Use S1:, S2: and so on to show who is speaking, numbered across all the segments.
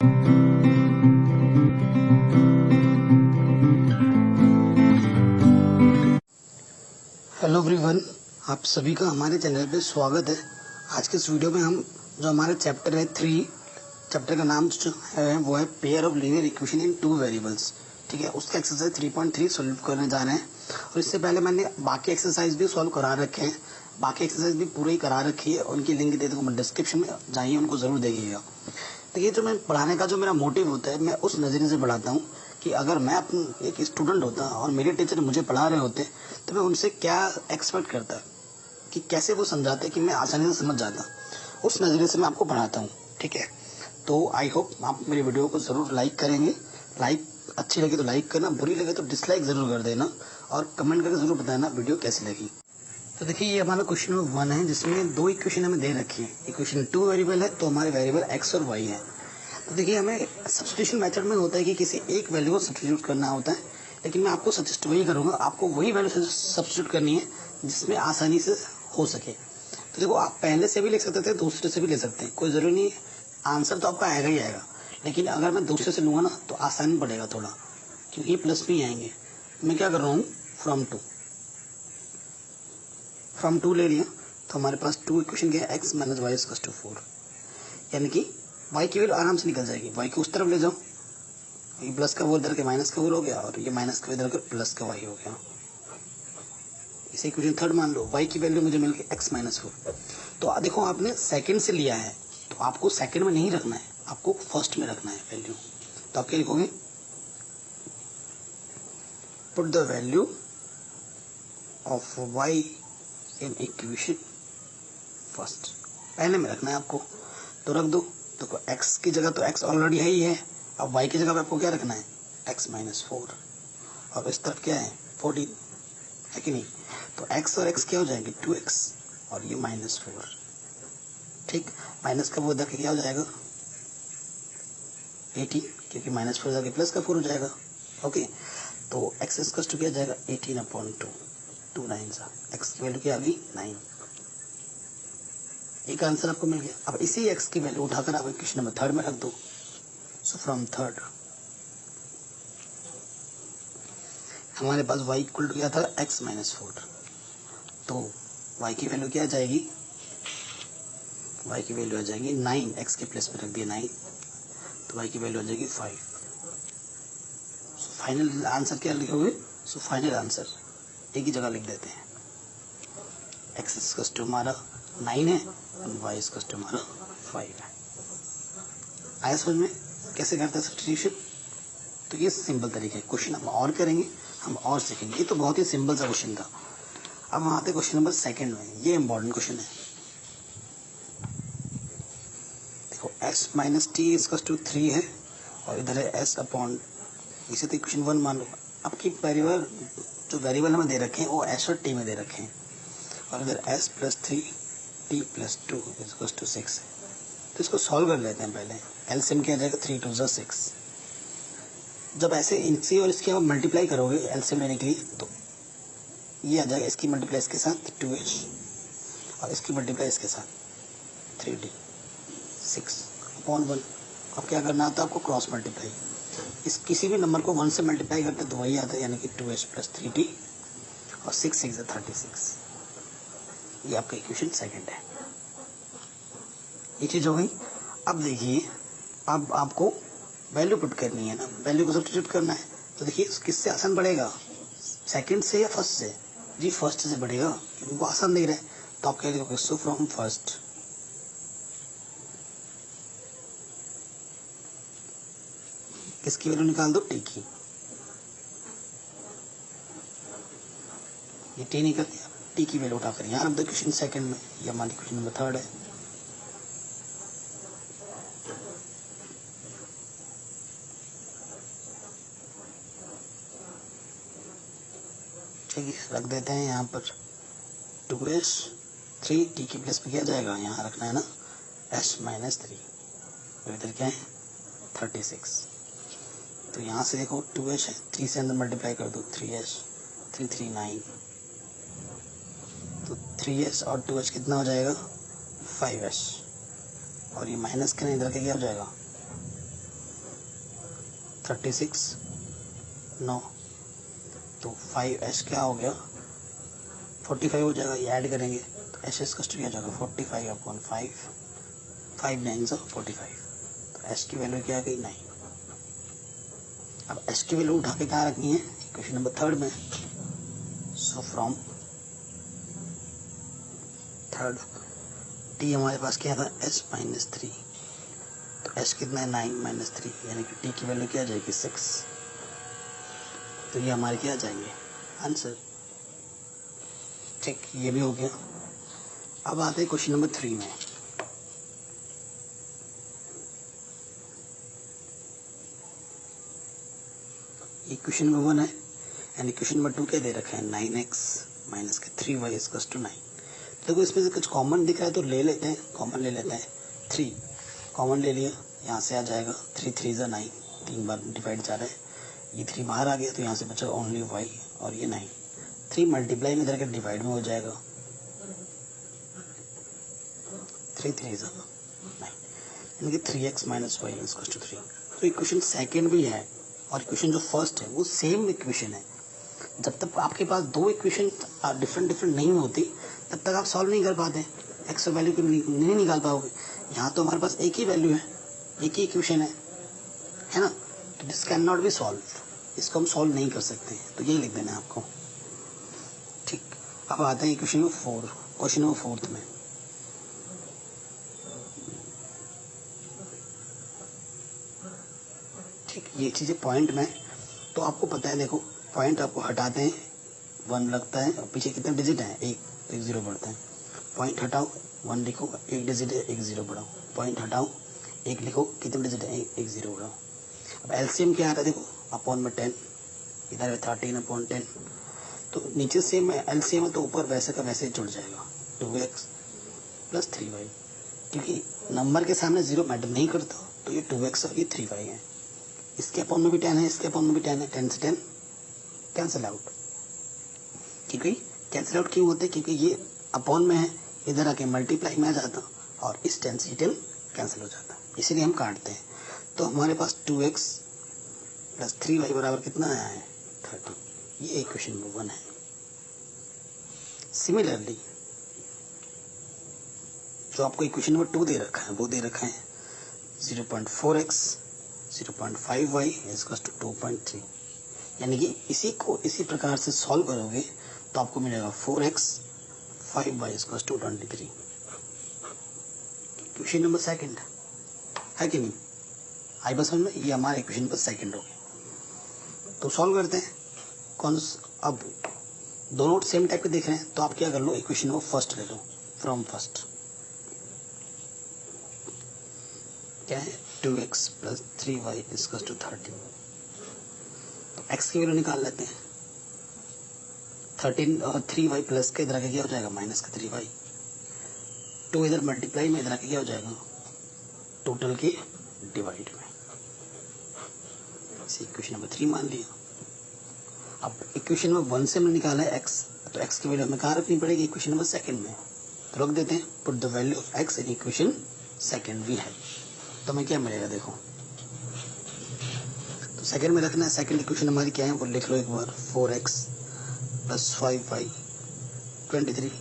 S1: Hello everyone, आप सभी का हमारे चैनल पे स्वागत है। आज के इस वीडियो में हम जो हमारे चैप्टर है 3, चैप्टर का नाम जो है वो है pair of linear equation in two variables. ठीक है, उसका एक्सरसाइज 3.3 सॉल्व करने जा रहे हैं। और इससे पहले मैंने बाकी एक्सरसाइज भी सॉल्व करा रखे हैं, बाकी एक्सरसाइज भी पूरी करा रखी है, उनकी लिंक दे दूँगा डिस्क्रिप्शन में, जाइए उनको ज़रूर देखिएगा। तो ये जो मैं पढ़ाने का जो मेरा मोटिव होता है, मैं उस नज़रिए से पढ़ाता हूँ कि अगर मैं अपना एक स्टूडेंट होता और मेरे टीचर मुझे पढ़ा रहे होते तो मैं उनसे क्या एक्सपेक्ट करता कि कैसे वो समझाते कि मैं आसानी से समझ जाता। उस नज़रिए से मैं आपको पढ़ाता हूँ। ठीक है, तो आई होप आप मेरी वीडियो को ज़रूर लाइक करेंगे। लाइक अच्छी लगे तो लाइक करना, बुरी लगे तो डिसलाइक ज़रूर कर देना, और कमेंट करके ज़रूर बताना वीडियो कैसी लगी। तो देखिए, ये हमारा क्वेश्चन नंबर 1 है, जिसमें दो इक्वेशन हमें दे रखी है। इक्वेशन 2 वेरिएबल है, तो हमारे वेरिएबल x और y है। तो देखिए, हमें सब्स्टिट्यूशन मेथड में होता है कि किसी एक वैल्यू को सब्स्टिट्यूट करना होता है, लेकिन मैं आपको सजेस्ट वही करूँगा, आपको वही वैल्यू सब्स्टिट्यूट करनी है जिसमें आसानी से हो सके। तो देखो, आप पहले से भी लिख सकते थे, दूसरे से भी ले सकते हैं, कोई ज़रूरी नहीं है, आंसर तो आपका आएगा ही आएगा। लेकिन अगर मैं दूसरे से लूँगा ना तो आसान पड़ेगा थोड़ा, क्योंकि प्लस भी आएंगे। मैं क्या कर रहा हूँ, फ्रॉम टू ले लिया, तो हमारे पास 2 इक्वेशन क्या है, x minus y equals to 4, यानी कि y की वैल्यू आराम से निकल जाएगी। y को उस तरफ ले जाओ, ये प्लस का वो इधर के माइनस का वो हो गया, और ये माइनस का इधर का प्लस का y हो गया। इसे इक्वेशन 3 मान लो, y की वैल्यू मुझे मिल गई x माइनस 4। तो देखो, आपने सेकंड से लिया है, तो आपको सेकंड में नहीं रखना है, आपको फर्स्ट में रखना है वैल्यू। तो आप क्या लिखोगे, put the value of y in equation first, पहले में रखना है आपको, तो रख दो। तो x की जगह तो x ऑलरेडी है ही है, अब y की जगह पे आपको क्या रखना है, x माइनस 4, और इस तरफ क्या है 14, है कि नहीं। तो x और x क्या हो जाएंगे, 2x, और ये माइनस 4। ठीक, माइनस का वो इधर क्या हो जाएगा 18, क्योंकि माइनस 4 जाके प्लस का 4 हो जाएगा। ओके, तो x इसका क्या जाएगा 18/2, 2 9 सा, x की वैल्यू क्या आ गई 9। एक आंसर आपको मिल गया। अब इसी x की वैल्यू उठाकर आप इक्वेशन नंबर 3 में रख दो। सो फ्रॉम 3 हमारे पास y इक्वल टू क्या था, x माइनस 4, तो y की वैल्यू क्या आ जाएगी, y की वैल्यू आ जाएगी 9, x के प्लेस में रख दिया 9, तो y की वैल्यू आ जाएगी 5। सो फाइनल आंसर क्या लिखोगे, सो फाइनल आंसर एक ही जगह लिख देते हैं, x इक्वल टू हमारा 9 है और y इक्वल टू हमारा 5 है। आया समझ में कैसे करते हैं सब्स्टिट्यूशन। तो ये सिंपल तरीका है। क्वेश्चन हम और करेंगे, हम और सीखेंगे। ये तो बहुत ही सिंपल सा क्वेश्चन था। अब हम आते क्वेश्चन नंबर 2 में, ये इंपॉर्टेंट क्वेश्चन है। देखो, s minus t equal to 3 है, और इधर है s अपॉन, इसे तो इक्वेशन 1 मान लो। आपकी वेरिएबल जो वेरिएबल हमें दे रखे हैं वो s और t में दे रखे हैं, और इधर s plus 3 t plus 2 equal to 6 है। तो इसको सॉल्व कर लेते हैं पहले। एलसीएम क्या आ जाएगा, 3 2 6। जब ऐसे इनसे और इसके आप मल्टीप्लाई करोगे एलसीएम लेने के लिए, तो ये आ जाएगा, इसकी मल्टीप्लाई इसके साथ 2h, और इसकी मल्टीप्लाई इसके साथ 3d 6/1। अब क्या करना आता है आपको, क्रॉस मल्टीप्लाई। इस किसी भी नंबर को 1 से मल्टीप्लाई करते तो वही आता है, यानी कि 2h प्लस 3d, और 6 6 36। ये आपका इक्वेशन 2 है। ये चीज़ हो गई। अब देखिए, अब आपको वैल्यू पुट करनी है ना, वैल्यू को सब्स्टिट्यूट करना है। तो देखिए, किससे आसान पड़ेगा, सेकंड से या फर्स्ट से, जी फर्स्ट से बढ़ेगा, क्योंकि वो आसान नहीं रहे। तो आप क्या लिखोगे, सो फ्रॉम फर्स्ट किसकी वैल्यू निकाल दो, टी की। ये टी निकल दिया, टी की वैल्यू उठाकर यहाँ रख दो क्वेश्चन 2 में। ये हमारी क्वेश्चन नंबर 3 है। ठीक है, रख देते हैं यहाँ पर 2s 3 टी के प्लेस पे क्या जाएगा, यहाँ रखना है ना s माइनस 3, और इधर क्या है 36। तो यहाँ से देखो 2h है, 3 से अंदर मल्टीप्लाई कर दो, 3h 3 3 9, तो 3h और 2h कितना हो जाएगा 5h, और ये माइनस करने इधर के क्या हो जाएगा 36 9, तो 5h क्या हो गया 45 हो जाएगा। ये ऐड करेंगे तो एच एस कस्ट क्या हो जाएगा 45/5, 5 9 45, तो एच की वैल्यू क्या आ गई 9। अब एच की वैल्यू उठा के कहाँ रखनी है क्वेश्चन नंबर 3 में। सो फ्रॉम थर्ड टी हमारे पास क्या था h-3, तो h कितना है 9 - 3, यानी कि t की वैल्यू क्या आ जाएगी 6। तो ये हमारे क्या आ जाएंगे आंसर। ठीक, ये भी हो गया। अब आते हैं क्वेश्चन नंबर 3 में। ये क्वेश्चन नंबर 1 है यानी क्वेश्चन नंबर 2 क्या दे रखा है 9x - 3y = 9। देखो इसमें से कुछ कॉमन दिख रहा है तो ले लेते हैं, कॉमन ले लेते हैं। 3 कॉमन ले लिया, यहाँ से आ जाएगा 3 3 = 9, 3 बार डिवाइड जा रहा है, ये 3 बाहर आ गया तो यहाँ से बचा ओनली y और ये 9। 3 मल्टीप्लाई में इधर के डिवाइड में हो जाएगा, 3 3 = 9, यानी कि 3x - y = 3। तो इक्वेशन सेकेंड भी है और इक्वेशन जो फर्स्ट है वो सेम इक्वेशन है। जब तक आपके पास दो इक्वेशन डिफरेंट नहीं होती तब तक आप सॉल्व नहीं कर पाते, एक्स वैल्यू को नहीं निकाल पाओगे। यहाँ तो हमारे पास एक ही वैल्यू है, एक ही इक्वेशन है ना, तो this can not be solve, इसको हम सॉल्व नहीं कर सकते, तो यही लिख देना है आपको। ठीक, अब आते हैं क्वेश्चन नंबर 4, क्वेश्चन नंबर 4 में। ठीक, ये चीज़ें पॉइंट में तो आपको पता है, देखो पॉइंट आपको हटाते हैं 1 लगता है और पीछे कितने डिजिट हैं 1, तो 1 0 बढ़ता है। पॉइंट हटाओ 1 लिखो, 1 डिजिट है 1 0 बढ़ाओ, पॉइंट हटाओ 1 लिखो, कितने डिजिट है 1 0 बढ़ाओ। अब एलसीएम क्या आ रहा है देखो, अपॉन में 10, इधर 13/10, तो नीचे से में एलसीएम है तो ऊपर वैसे का वैसे जुड़ जाएगा 2x + 3y, क्योंकि नंबर के सामने 0 मैटर नहीं करता, तो ये 2x और ये 3y है। इसके अपॉन में भी 10 है, इसके अपॉन में भी 10 है, 10 से 10 कैंसिल आउट। क्योंकि कैंसिल आउट क्यों होते हैं, क्योंकि ये अपॉन में है, इधर आके मल्टीप्लाई में आ जाता और इस 10 से 10 कैंसिल हो जाता, इसीलिए हम काटते हैं। तो हमारे पास 2x + 3y बराबर कितना आया है 30। ये इक्वेशन नंबर 1 है। सिमिलरली जो आपको इक्वेशन नंबर 2 दे रखा है वो दे रखा है 0.4x 0.5y = 2.3, यानी कि इसी को इसी प्रकार से सॉल्व करोगे तो आपको मिलेगा 4x 5y = 23। Question number second है कि नहीं, आई बस समझ में, ये हमारे क्वेश्चन नंबर सेकंड हो गया। तो सॉल्व करते हैं अब दोनों सेम टाइप के देख रहे हैं तो आप क्या कर लो, इक्वेशन नंबर फर्स्ट ले लो, फ्रॉम फर्स्ट क्या है 2x + 3y = 13। तो x की वैल्यू निकाल लेते हैं, 13 और 3y प्लस के इधर आके क्या हो जाएगा -3y, 2 इधर मल्टीप्लाई में इधर आके क्या हो जाएगा टोटल के डिवाइड में। इसे इक्वेशन नंबर 3 मान लिया। अब इक्वेशन नंबर 1 से हमने निकाला है x, तो x की वैल्यू हमें कहाँ रखनी पड़ेगी इक्वेशन नंबर सेकंड में, तो रख देते हैं put the value of x in equation second भी है, तो हमें क्या मिलेगा देखो, तो सेकंड में रखना है। सेकंड इक्वेशन हमारी क्या है वो लिख लो एक बार, 4x + 5y 23,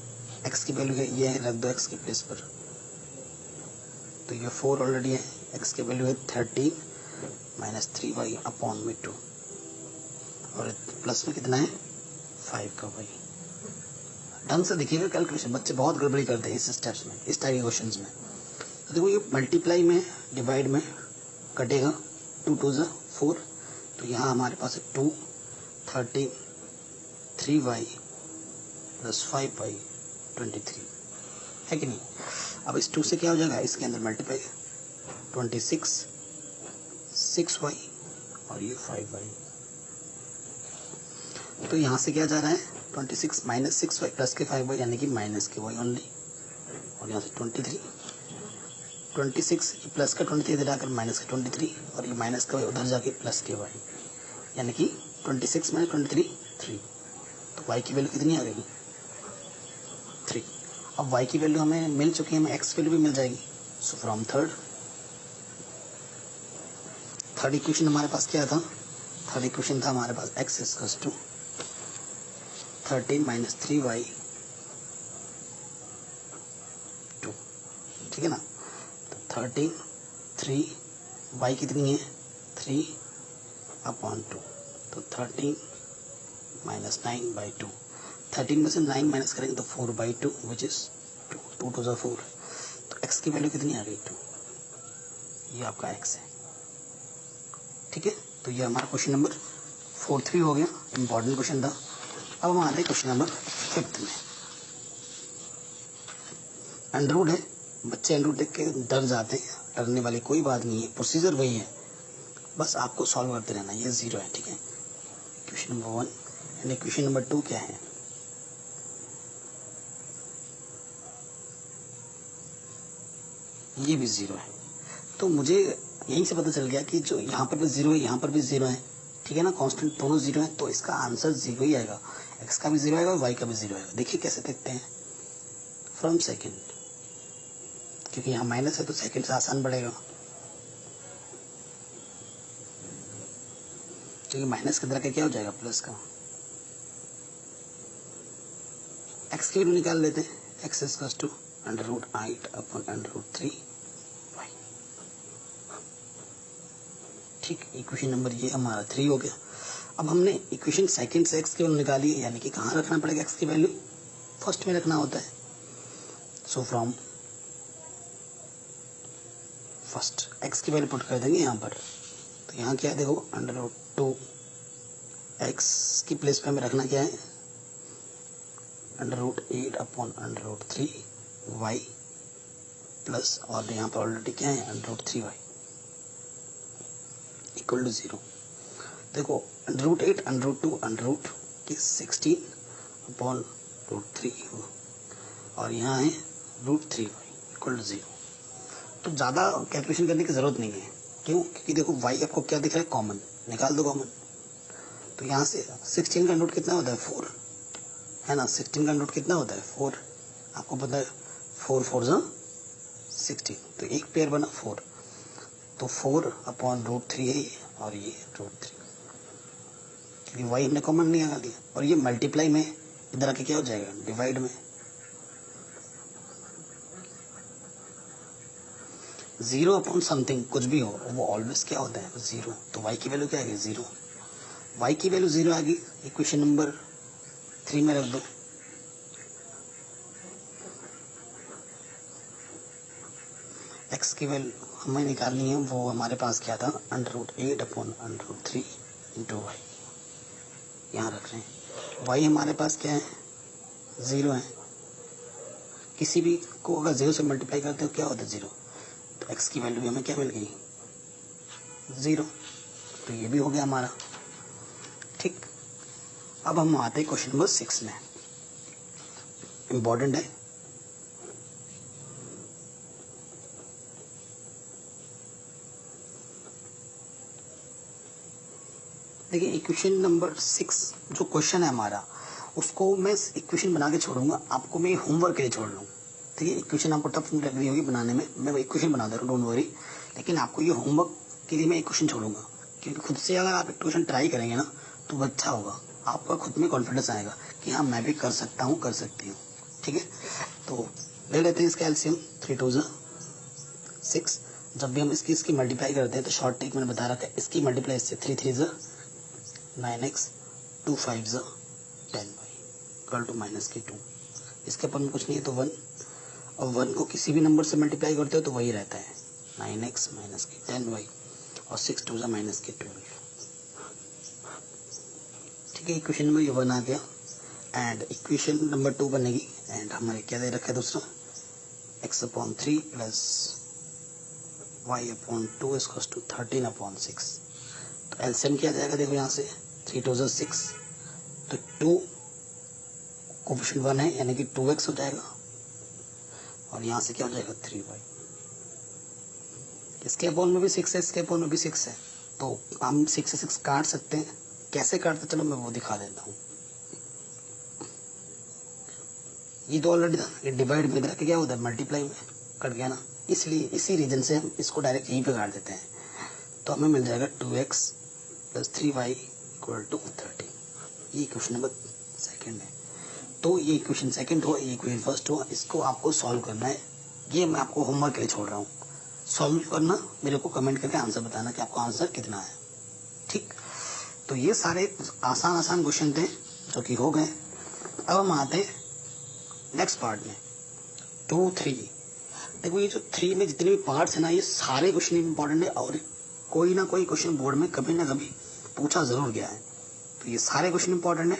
S1: x की वैल्यू है ये है, रख दो x के प्लेस पर, तो ये 4 ऑलरेडी है, x की वैल्यू है 13 - 3y अपॉन में 2 और प्लस में कितना है 5 का y। ढंग से देखिएगा कैलकुलेशन, बच्चे बहुत गड़बड़ी करते हैं इस स्टेप्स में, इस टाइप के क्वेश्चंस में। तो देखो ये मल्टीप्लाई में डिवाइड में कटेगा, 2 2 = 4, तो यहाँ हमारे पास है 2 13 3y + 5y 23 है कि नहीं। अब इस 2 से क्या हो जाएगा, इसके अंदर मल्टीप्लाई 26 6y और ये 5y, तो यहाँ से क्या जा रहा है 26 - 6y प्लस के 5y यानी कि माइनस के y ओनली, और यहाँ से 26 प्लस का 23 इधर आकर माइनस का 23 और ये माइनस का y उधर जाके प्लस के y, यानी कि 26 - 23 3, तो y की वैल्यू कितनी आ गई 3। अब y की वैल्यू हमें मिल चुकी है, हमें x वैल्यू भी मिल जाएगी। सो फ्रॉम थर्ड इक्वेशन हमारे पास क्या था? थर्ड इक्वेशन था हमारे पास x equals to 13 minus 3y 2, ठीक है ना। तो 13 3 y कितनी है? 3/2, तो 13 माइनस 9/2। 13 में से 9 माइनस करेंगे तो 4/2 विच इज 2, 2 टू 4। तो x की वैल्यू कितनी आ गई? 2। ये आपका x है, ठीक है। तो ये हमारा क्वेश्चन नंबर 43 हो गया, इंपॉर्टेंट क्वेश्चन था। अब हम आ रहे हैं क्वेश्चन नंबर 5 में। अंडरवुड है, बच्चे अंडरवुड देख के डर जाते हैं, डरने वाली कोई बात नहीं है, प्रोसीजर वही है, बस आपको सॉल्व करते रहना। ये 0 है, ठीक है। Question number 1 and question number 2 क्या है? ये भी 0 है। तो मुझे यहीं से पता चल गया कि जो यहाँ पर भी 0 है, यहाँ पर भी 0 है, ठीक है ना। कांस्टेंट दोनों 0 है, तो इसका आंसर 0 ही आएगा। x का भी 0 आएगा और y का भी 0 आएगा। देखिए कैसे देखते हैं, फ्रॉम सेकेंड, क्योंकि यहाँ माइनस है तो सेकेंड से आसान पड़ेगा, क्योंकि माइनस के अंदर का क्या हो जाएगा? प्लस का। x की वैल्यू निकाल लेते हैं, x इक्वल्स टू √8/√3y, ठीक। इक्वेशन नंबर ये हमारा 3 हो गया। अब हमने इक्वेशन सेकंड से x की वैल्यू निकाली है, यानी कि कहाँ रखना पड़ेगा x की वैल्यू? फर्स्ट में रखना होता है। सो फ्रॉम फर्स्ट x की वैल्यू पुट कर देंगे यहाँ पर। तो यहाँ क्या है देखो, √2x की प्लेस पे हमें रखना क्या है? √8/√3y प्लस, और यहाँ पर ऑलरेडी क्या है? √3y equal to 0। देखो √8 √2 16/√3 और यहाँ है √3y इक्वल टू 0। तो ज़्यादा कैलकुलेशन करने की ज़रूरत नहीं है, क्यों? क्योंकि देखो y आपको क्या दिख रहा है? कॉमन, निकाल दो कॉमन। तो यहाँ से 16 का रूट कितना होता है? 4, है ना। 16 का रूट कितना होता है? 4, आपको पता है। 4 4 जा 16, तो एक पेयर बना 4, तो 4/√3 है ये, और ये √3, क्योंकि y हमने कॉमन नहीं लगा दिया। और ये मल्टीप्लाई में इधर आके क्या हो जाएगा? डिवाइड में। 0 अपॉन समथिंग कुछ भी हो, वो ऑलवेज क्या होता है? 0। तो y की वैल्यू क्या आएगी? 0। y की वैल्यू 0 आ गई, इक्वेशन नंबर 3 में रख दो। x की वैल्यू हमें निकालनी है, वो हमारे पास क्या था? √8/√3 इंटू y, यहाँ रख रहे हैं। y हमारे पास क्या है? 0 है। किसी भी को अगर 0 से मल्टीप्लाई करते हो क्या होता है? 0। तो x की वैल्यू हमें क्या मिल गई? 0। तो ये भी हो गया हमारा, ठीक। अब हम आते हैं क्वेश्चन नंबर 6 में, इम्पोर्टेंट है। देखिए इक्वेशन नंबर 6 जो क्वेश्चन है हमारा, उसको मैं इक्वेशन बना के छोड़ूंगा, आपको मैं होमवर्क के लिए छोड़ लूँ, ठीक है। इक्वेशन आपको टफ लग रही होगी बनाने में, मैं इक्वेशन बना दे रहा हूँ, डोंट वरी। लेकिन आपको ये होमवर्क के लिए मैं इक्वेशन छोड़ूंगा, क्योंकि खुद से अगर आप इक्वेशन ट्राई करेंगे ना तो अच्छा होगा, आपका खुद में कॉन्फिडेंस आएगा कि हाँ मैं भी कर सकता हूँ, कर सकती हूँ, ठीक है। तो ले लेते हैं इसका एलसीएम, 3 2 6। जब भी हम इसकी मल्टीप्लाई करते हैं तो शॉर्ट ट्रिक मैंने बता रखा है, इसकी मल्टीप्लाई इससे 3 3 9x 2 5 10y इक्वल टू -2। इसके अपन में कुछ नहीं है तो 1, और 1 को किसी भी नंबर से मल्टीप्लाई करते हो तो वही रहता है 9x - 10y, और 6 2 -12, ठीक है। इक्वेशन नंबर ये 1 आ गया, एंड इक्वेशन नंबर 2 बनेगी, एंड हमारे क्या दे रखा है दूसरा? x/3 plus y/2 equal to 13/6। तो एलसीएम क्या जाएगा? देखो यहाँ से 3 2 6, तो 2 कोफिशिएंट 1 है, यानी कि 2x हो जाएगा, और यहाँ से क्या हो जाएगा? 3y। इसके अपॉन में भी 6 है, इसके अपॉन में भी 6 है, तो हम 6 से 6 काट सकते हैं। कैसे काटते, चलो मैं वो दिखा देता हूँ। ये तो ऑलरेडी था, ये डिवाइड में इधर के क्या होता है? मल्टीप्लाई में कट गया ना, इसलिए इसी रीजन से हम इसको डायरेक्ट यहीं पे काट देते हैं। तो हमें मिल जाएगा 2x plus 3y equal to 30। ये क्वेश्चन नंबर सेकेंड है। तो ये इक्वेशन सेकंड हुआ, ये इक्वेशन फर्स्ट हुआ। इसको आपको सॉल्व करना है। ये मैं आपको होमवर्क के लिए छोड़ रहा हूँ। सॉल्व करना, मेरे को कमेंट करके आंसर बताना कि आपको आंसर कितना है। ठीक, तो ये सारे आसान क्वेश्चन थे जो कि हो गए। अब हम आते हैं नेक्स्ट पार्ट में 2, 3। देखो ये जो 3 में जितने भी पार्ट्स है ना, ये सारे क्वेश्चन इंपॉर्टेंट है और कोई ना कोई क्वेश्चन बोर्ड में कभी ना कभी पूछा जरूर गया है। तो ये सारे क्वेश्चन इंपॉर्टेंट है,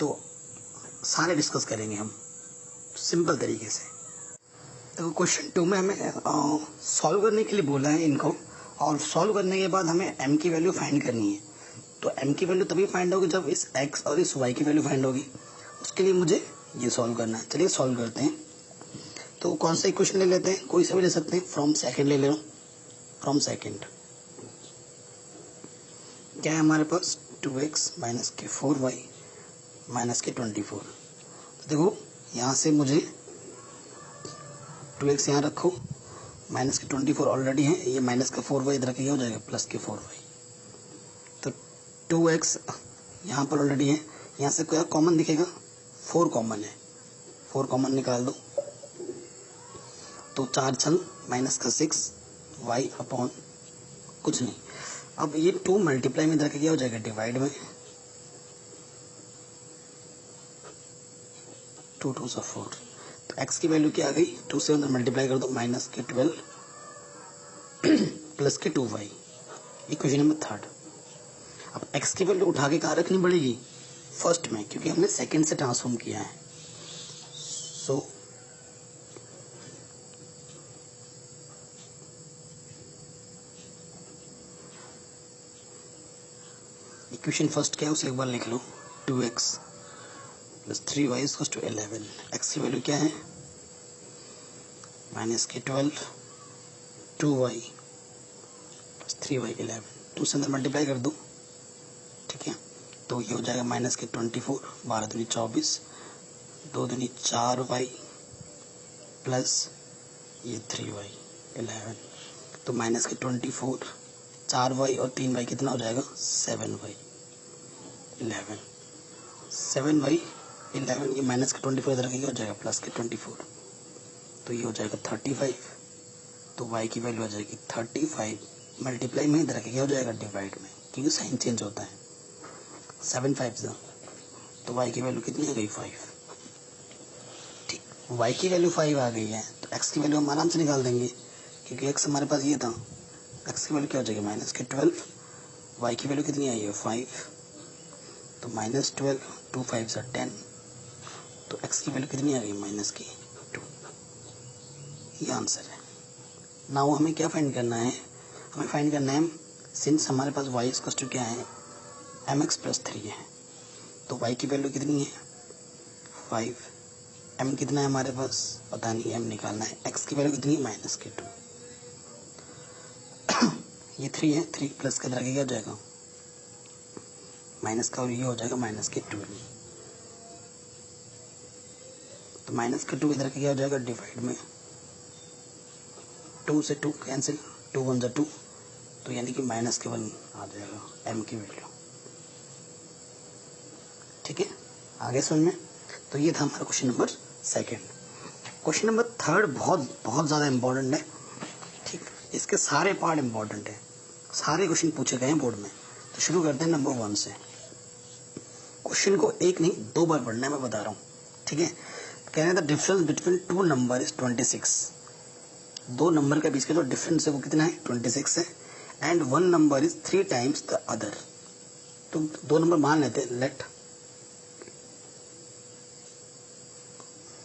S1: तो सारे डिस्कस करेंगे हम सिंपल तरीके से। देखो क्वेश्चन 2 में हमें सॉल्व करने के लिए बोला है इनको, और सॉल्व करने के बाद हमें m की वैल्यू फाइंड करनी है। तो m की वैल्यू तभी फाइंड होगी जब इस x और इस y की वैल्यू फाइंड होगी। उसके लिए मुझे ये सॉल्व करना है। चलिए सॉल्व करते हैं। तो कौन सा इक्वेशन ले लेते हैं, कोई सा भी ले सकते हैं। फ्रॉम सेकंड ले लो। फ्रॉम सेकंड क्या है हमारे पास, 2x माइनस के 4y माइनस के 24। तो देखो यहाँ से मुझे 2x यहाँ रखो, माइनस के 24 ऑलरेडी है, ये माइनस का 4y इधर के हो जाएगा प्लस के 4y। तो 2x यहाँ पर ऑलरेडी है, यहाँ से क्या कॉमन दिखेगा, 4 कॉमन है, 4 कॉमन निकाल दो। तो 4 छल माइनस का 6 y अपॉन कुछ नहीं। अब ये 2 मल्टीप्लाई में इधर के क्या हो जाएगा, डिवाइड में। 2 2 से 4। तो x की वैल्यू क्या आ गई, 2 से अंदर मल्टीप्लाई कर दो, माइनस के 12 प्लस के 2y। Equation number third. अब x की वैल्यू उठा के कहाँ रखनी पड़ेगी, फर्स्ट में, क्योंकि हमने सेकंड से ट्रांसफॉर्म किया है। सो इक्वेशन फर्स्ट क्या है उसे एक बार लिख लो, 2x plus 3y equals to 11। x की वैल्यू क्या है, माइनस के 12 2y प्लस 3y 11। 2 से अंदर मल्टीप्लाई कर दो, ठीक है। तो ये हो जाएगा माइनस के 24, 12 दूनी 24, 2 दूनी 4y प्लस ये 3y 11। तो माइनस के 24, 4y और 3y कितना हो जाएगा, 7y 11। 7y 11, ये माइनस के 24 इधर हो जाएगा प्लस के 24। तो ये हो जाएगा 35। तो y की वैल्यू आ जाएगी 35 मल्टीप्लाई में इधर क्या हो जाएगा, डिवाइड में, क्योंकि साइन चेंज होता है। 7 5 तो y की वैल्यू कितनी आ गई, 5। ठीक, y की वैल्यू 5 आ गई है, तो x की वैल्यू हम आराम से निकाल देंगे, क्योंकि x हमारे पास ये था। x की वैल्यू क्या हो जाएगी, माइनस के 12, y की वैल्यू कितनी आई है, 5। तो माइनस 12, 2 5 से 10, तो x की वैल्यू कितनी आ गई, माइनस की 2। ये आंसर है। नाउ हमें क्या फाइंड करना है, हमें फाइंड करना है, सिंस हमारे पास y इक्वल टू क्या है, mx प्लस 3 है, तो y की वैल्यू कितनी है, 5। m कितना है हमारे पास पता नहीं, m निकालना है। x की वैल्यू कितनी है, माइनस के 2। ये 3 है, 3 प्लस के अंदर क्या हो जाएगा, माइनस का, और ये हो जाएगा माइनस के 2। तो माइनस के 2 इधर क्या हो जाएगा, डिवाइड में। 2 से 2 कैंसिल, 2 1 जा 2, तो यानी कि माइनस के 1 आ जाएगा m की वैल्यू। ठीक है, आगे समझ में। तो ये था हमारा question number second. Question number third बहुत ज़्यादा इंपॉर्टेंट है। ठीक, इसके सारे पार्ट इंपॉर्टेंट है, सारे क्वेश्चन पूछे गए हैं बोर्ड में। तो शुरू करते हैं नंबर 1 से। क्वेश्चन को एक नहीं 2 बार पढ़ना है, मैं बता रहा हूँ। ठीक है, कह रहे हैं the difference between 2 number is 26। 2 number के बीच का जो डिफरेंस है वो कितना है, 26 है। And 1 number is 3 times the other. तो 2 नंबर मान लेते हैं, let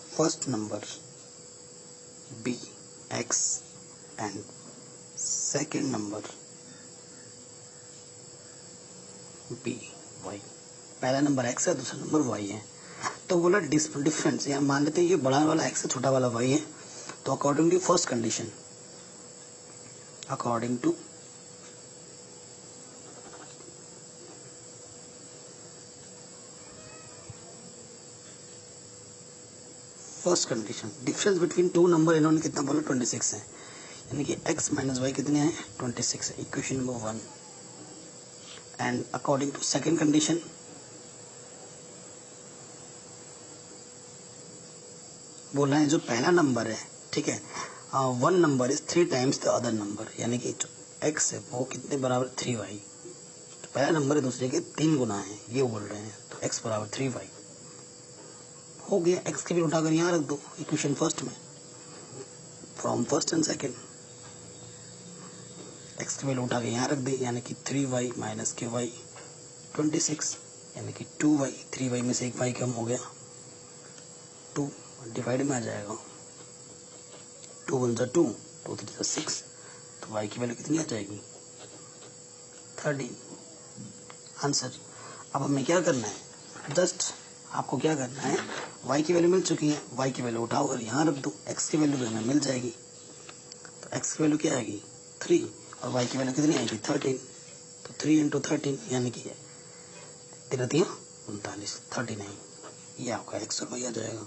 S1: first number be x and second number be y। पहला नंबर x है, दूसरा नंबर y है। तो बोला डिफरेंस, यहाँ मान लेते हैं ये बड़ा वाला x है, छोटा वाला y है। तो according to first condition, according to first condition, difference between 2 number इन्होंने कितना बोला, 26 है। यानी कि x माइनस वाई कितने हैं 26 है, equation number 1। And according to second condition बोला है जो पहला नंबर है, ठीक है, one number is 3 times the other number, यानी कि जो x है वो कितने बराबर 3y, तो पहला नंबर है दूसरे के 3 गुना है ये बोल रहे हैं, तो x बराबर 3y हो गया। x की वैल्यू उठाकर यहाँ रख दो इक्वेशन फर्स्ट में, from first and second x की वैल्यू उठा के यहाँ रख दी, यानी कि 3y माइनस के y 26, यानी कि 2y, 3y में से एक y कम हो गया, 2 डिवाइड में आ जाएगा, 2 1 जा 2, 2 3 जा 6, तो y की वैल्यू कितनी आ जाएगी 13 आंसर। अब हमें क्या करना है, जस्ट आपको क्या करना है, y की वैल्यू मिल चुकी है, y की वैल्यू उठाओ और यहाँ रख दो, x की वैल्यू भी हमें मिल जाएगी, तो x की वैल्यू क्या आएगी 3 और y की वैल्यू कितनी आएगी 13, तो 3 इंटू 13 यानी कि 39, 39, ये आपका x आ जाएगा।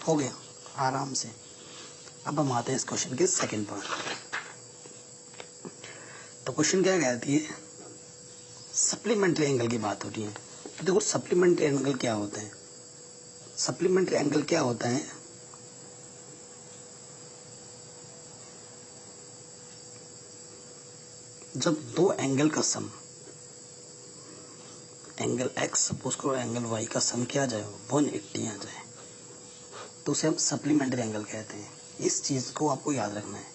S1: हो गया आराम से। अब हम आते हैं इस क्वेश्चन के सेकंड पार्ट। तो क्वेश्चन क्या कहती है, सप्लीमेंट्री एंगल की बात होती है। तो देखो सप्लीमेंट्री एंगल क्या होते हैं, सप्लीमेंट्री एंगल क्या होता है, जब दो एंगल का सम, एंगल x सपोज करो एंगल y का सम क्या आ जाए 180 आ जाए, तो उसे हम सप्लीमेंट्री एंगल कहते हैं। इस चीज को आपको याद रखना है,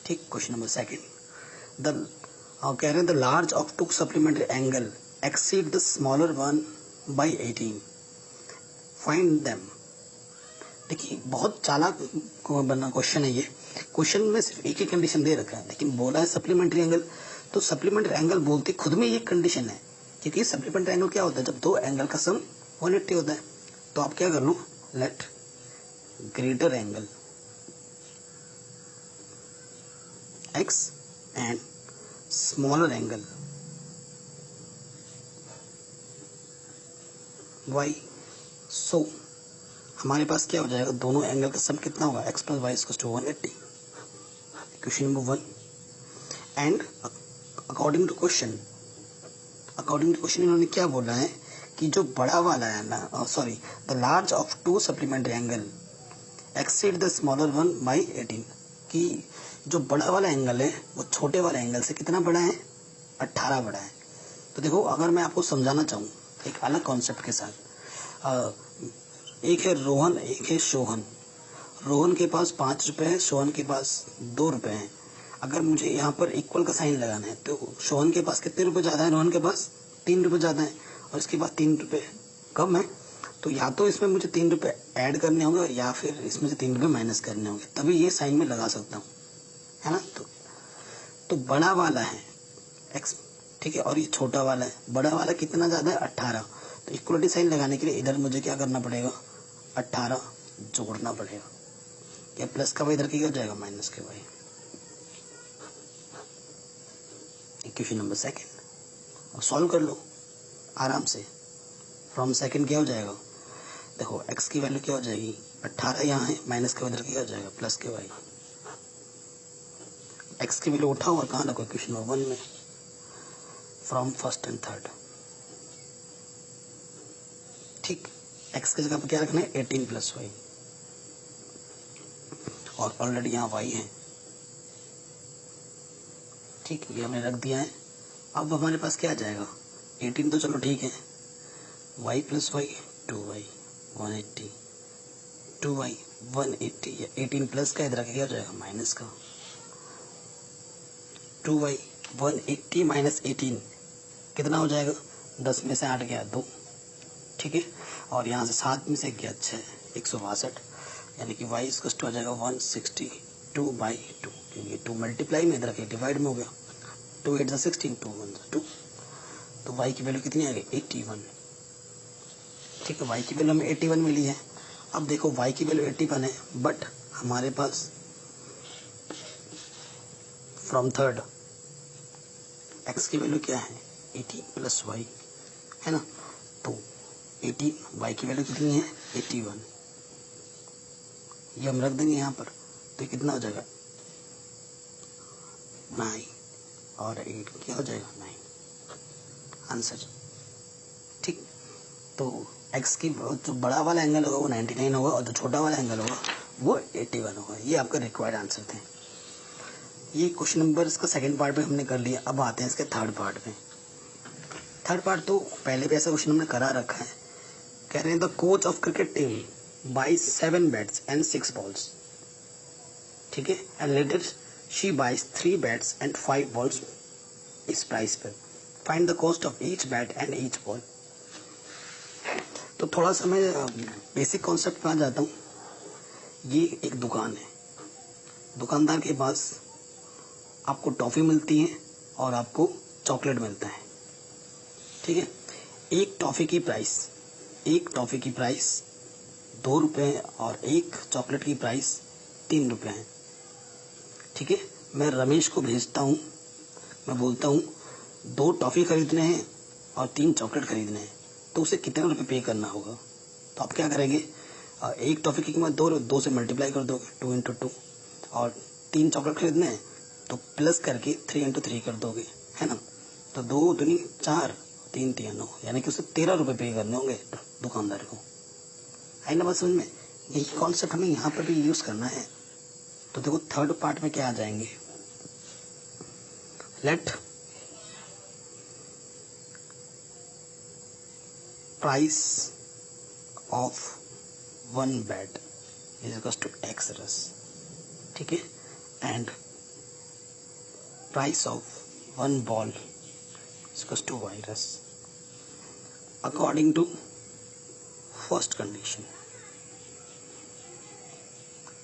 S1: ठीक। क्वेश्चन नंबर सेकंड, कह रहे हैं the large of to supplementary angle exceed the smaller one by 18, find them. देखिए बहुत चालाक बना क्वेश्चन है ये, क्वेश्चन में सिर्फ एक ही कंडीशन दे रखा है, लेकिन बोला है सप्लीमेंट्री एंगल, तो सप्लीमेंट्री एंगल बोलते खुद में ये कंडीशन है, क्योंकि सप्लीमेंट्री एंगल क्या होता है, जब दो एंगल का सम 180 होता है। तो आप क्या कर लो, let greater angle x and smaller angle y, so हमारे पास क्या हो जाएगा, दोनों एंगल का सम कितना होगा x plus y equals to 180, question number 1। And according to question इन्होंने क्या बोला है कि जो बड़ा वाला है ना, sorry, the large of to supplementary angle exceed the smaller one by 18, कि जो बड़ा वाला एंगल है वो छोटे वाले एंगल से कितना बड़ा है 18 बड़ा है। तो देखो अगर मैं आपको समझाना चाहूँ एक अलग कॉन्सेप्ट के साथ, एक है रोहन एक है सोहन, रोहन के पास 5 रुपए है, सोहन के पास 2 रुपए हैं। अगर मुझे यहाँ पर इक्वल का साइन लगाना है तो सोहन के पास कितने रुपए ज्यादा है, रोहन के पास 3 रुपए ज्यादा है, और इसके पास 3 रुपए कम है, तो या तो इसमें मुझे 3 रुपए ऐड करने होंगे या फिर इसमें से 3 रुपए माइनस करने होंगे, तभी ये साइन में लगा सकता हूँ, है ना। तो बड़ा वाला है x, ठीक है, और ये छोटा वाला है, बड़ा वाला कितना ज्यादा है 18, तो इक्वलिटी साइन लगाने के लिए इधर मुझे क्या करना पड़ेगा 18 जोड़ना पड़ेगा, क्या प्लस का वाई इधर क्या हो जाएगा माइनस के वाई, इक्वेशन नंबर सेकंड। अब सॉल्व कर लो आराम से, फ्रॉम सेकंड क्या हो जाएगा, देखो x की वैल्यू क्या हो जाएगी 18 यहाँ है, माइनस के इधर क्या हो जाएगा प्लस के वाई, x की वैल्यू उठाओ और कहाँ रखो इक्वेशन नंबर 1 में, फ्रॉम फर्स्ट एंड थर्ड, ठीक। x की जगह पर क्या रखना है 18 प्लस वाई, और ऑलरेडी यहाँ y है, ठीक, ये हमने रख दिया है। अब हमारे पास क्या आ जाएगा 18 तो चलो ठीक है, y plus Y 2y 180, 2y 180, 18 plus का इधर क्या हो जाएगा माइनस का, 2y 180 माइनस 18 कितना हो जाएगा, 10 में से 8 गया 2, ठीक है, और यहाँ से 7 में से गया 6, 162, यानी कि y इसका हो जाएगा 162 बाई 2, क्योंकि 2 मल्टीप्लाई में इधर डिवाइड में हो गया, 2 8 16, 2 1 2, तो y की वैल्यू कितनी आ गई 81, ठीक है, y की वैल्यू हमें 81 मिली है। अब देखो y की वैल्यू 81 है, बट हमारे पास फ्रॉम थर्ड x की वैल्यू क्या है 18 प्लस y, है ना, तो 18 y की वैल्यू कितनी है 81, ये हम रख देंगे यहाँ पर, तो कितना हो जाएगा 9 और 8 क्या हो जाएगा 9 आंसर। ठीक, तो x की जो बड़ा वाला एंगल होगा वो 99 होगा और जो छोटा वाला एंगल होगा वो 81 होगा। ये आपका रिक्वायर्ड आंसर थे। ये क्वेश्चन नंबर इसका सेकंड पार्ट में हमने कर लिया। अब आते हैं इसके थर्ड पार्ट में। थर्ड पार्ट तो पहले भी ऐसा क्वेश्चन हमने करा रखा है। कह रहे हैं the coach of cricket team buys 7 bats and 6 balls. ठीक है, and later she buys 3 bats and 5 balls इस प्राइस पर। Find the cost of each bat and each ball. तो थोड़ा सा मैं बेसिक कॉन्सेप्ट में आ जाता हूँ। ये एक दुकान है, दुकानदार के पास आपको टॉफ़ी मिलती है और आपको चॉकलेट मिलता है। ठीक है, एक टॉफ़ी की प्राइस 2 रुपये और एक चॉकलेट की प्राइस 3 रुपये है। ठीक है, मैं रमेश को भेजता हूँ, मैं बोलता हूँ 2 टॉफ़ी खरीदने हैं और 3 चॉकलेट खरीदने हैं, तो उसे कितने रुपये पे करना होगा। तो आप क्या करेंगे, एक टॉफ़ी की कीमत 2 से मल्टीप्लाई कर दोगे 2 × 2, और 3 चॉकलेट खरीदने हैं तो प्लस करके 3 × 3 कर दोगे, है ना। तो 2 दूनी 4, 3 × 9, यानी कि उसे 13 रुपये पे करने होंगे दुकानदार को। आई ना बात समझ में। यही कॉन्सेप्ट हमें यहाँ पर भी यूज़ करना है। तो देखो थर्ड पार्ट में क्या आ जाएंगे, let price of 1 bat is equals to x रस। ठीक है, and price of 1 ball is equals to y रस अकॉर्डिंग टू फर्स्ट कंडीशन।